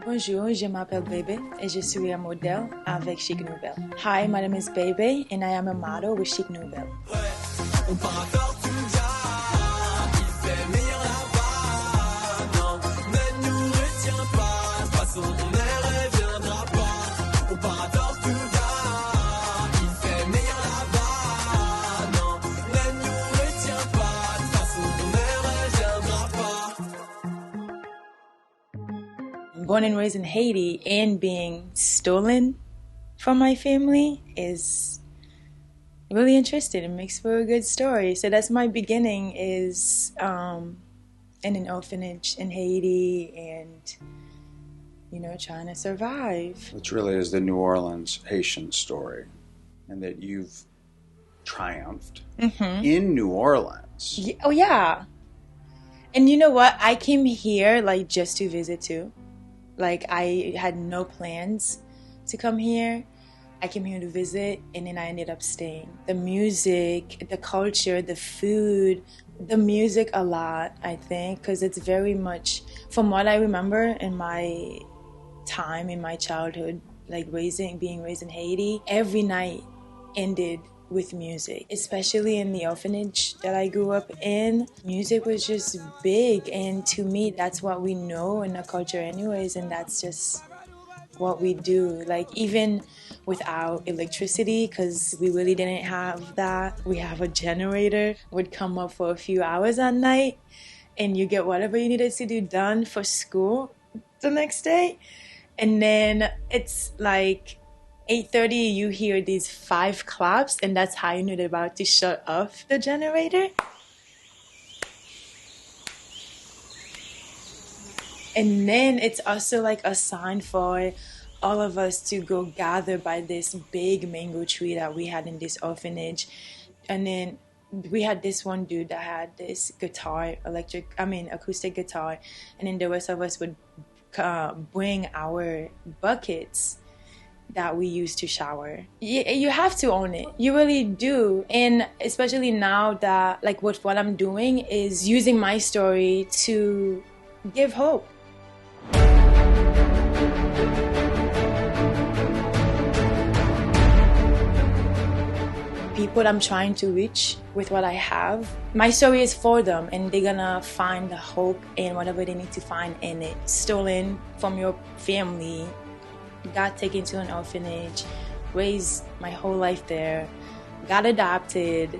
Bonjour, je m'appelle Bébé et je suis un modèle avec Chic Nouvelle. Hi, my name is Bébé and I am a model with Chic Nouvelle. Born and raised in Haiti and being stolen from my family is really interesting. It makes for a good story. So that's my beginning, is in an orphanage in Haiti and, you know, trying to survive. Which really is the New Orleans Haitian story, and that you've triumphed in New Orleans. Yeah, oh yeah. And you know what? I came here like just to visit too. Like, I had no plans to come here. I came here to visit, and then I ended up staying. The music, the culture, the food, the music a lot, I think, because it's very much, from what I remember in my time, in my childhood, like being raised in Haiti, every night ended with music, especially in the orphanage that I grew up in. Music was just big, and to me that's what we know in the culture anyways, and that's just what we do. Like, even without electricity, because we really didn't have that, we have a generator, would come up for a few hours at night and you get whatever you needed to do done for school the next day, and then it's like 8:30, you hear these 5 claps, and that's how you know they're about to shut off the generator. And then it's also like a sign for all of us to go gather by this big mango tree that we had in this orphanage. And then we had this one dude that had this acoustic guitar, and then the rest of us would bring our buckets that we use to shower. You have to own it. You really do. And especially now that, like, what I'm doing is using my story to give hope. People I'm trying to reach with what I have, my story is for them, and they're gonna find the hope and whatever they need to find in it. Stolen from your family, got taken to an orphanage, raised my whole life there, got adopted,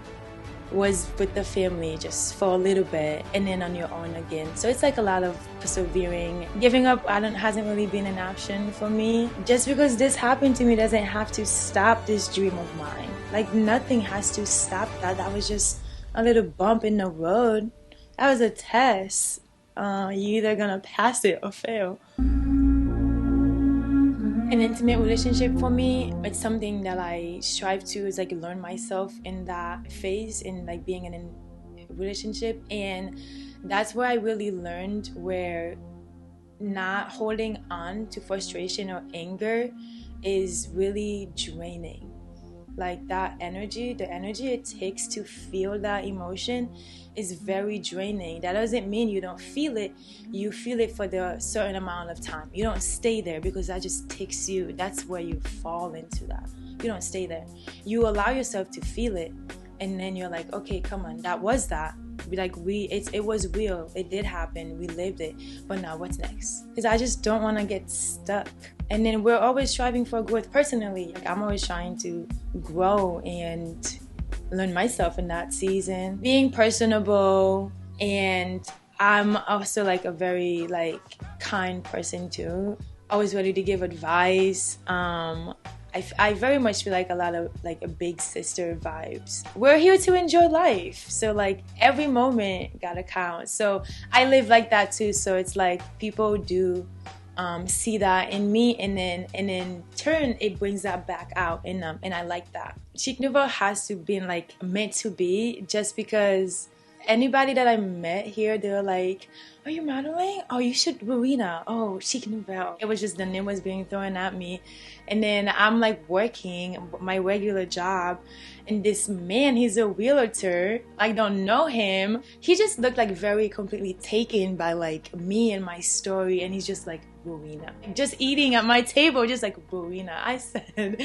was with the family just for a little bit, and then on your own again. So it's like a lot of persevering. Giving up hasn't really been an option for me. Just because this happened to me doesn't have to stop this dream of mine. Like, nothing has to stop that. That was just a little bump in the road. That was a test. You're either gonna pass it or fail. An intimate relationship for me, it's something that I strive to, is like learn myself in that phase, in like being in a relationship. And that's where I really learned where not holding on to frustration or anger is really draining. Like, that energy, the energy it takes to feel that emotion is very draining. That doesn't mean you don't feel it. You feel it for the certain amount of time. You don't stay there, because that just takes you. That's where you fall into that. You don't stay there. You allow yourself to feel it, and then you're like, okay, come on, that was that. It was real. It did happen. We lived it. But now what's next? Because I just don't want to get stuck. And then we're always striving for growth personally. Like, I'm always trying to grow and learn myself in that season. Being personable, and I'm also like a very like kind person too. Always ready to give advice. I very much feel like a lot of like a big sister vibes. We're here to enjoy life, so like every moment gotta count. So I live like that too. So it's like people do see that in me, and then in turn it brings that back out in them, and I like that. Chic Nouvelle has to be like meant to be, just because Anybody that I met here, they were like, "Are you modeling? Oh, you should Rowena. Oh, Chic Nouvelle." It was just the name was being thrown at me. And then I'm like working my regular job, and this man, he's a realtor. I don't know him. He just looked like very completely taken by like me and my story, and he's just like, "Rowena." Just eating at my table, just like, "Rowena." I said,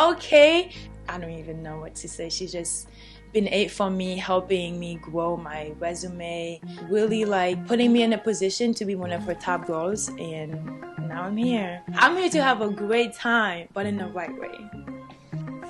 "Okay." I don't even know what to say. She just been it for me, helping me grow my resume, really like putting me in a position to be one of her top girls, and now I'm here. I'm here to have a great time, but in the right way.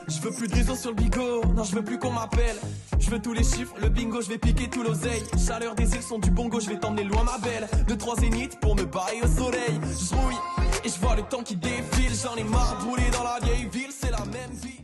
Je veux plus de réseau sur le bigot, non je veux plus qu'on m'appelle. Je veux tous les chiffres, le bingo, je vais piquer tout l'oseille. Chaleur des îles, son du bongo, je vais t'emmener loin ma belle. 2-3 zéniths pour me barrer au soleil. Je rouille et je vois le temps qui défile. J'en ai marre de rouler dans la vieille ville, c'est la même vie.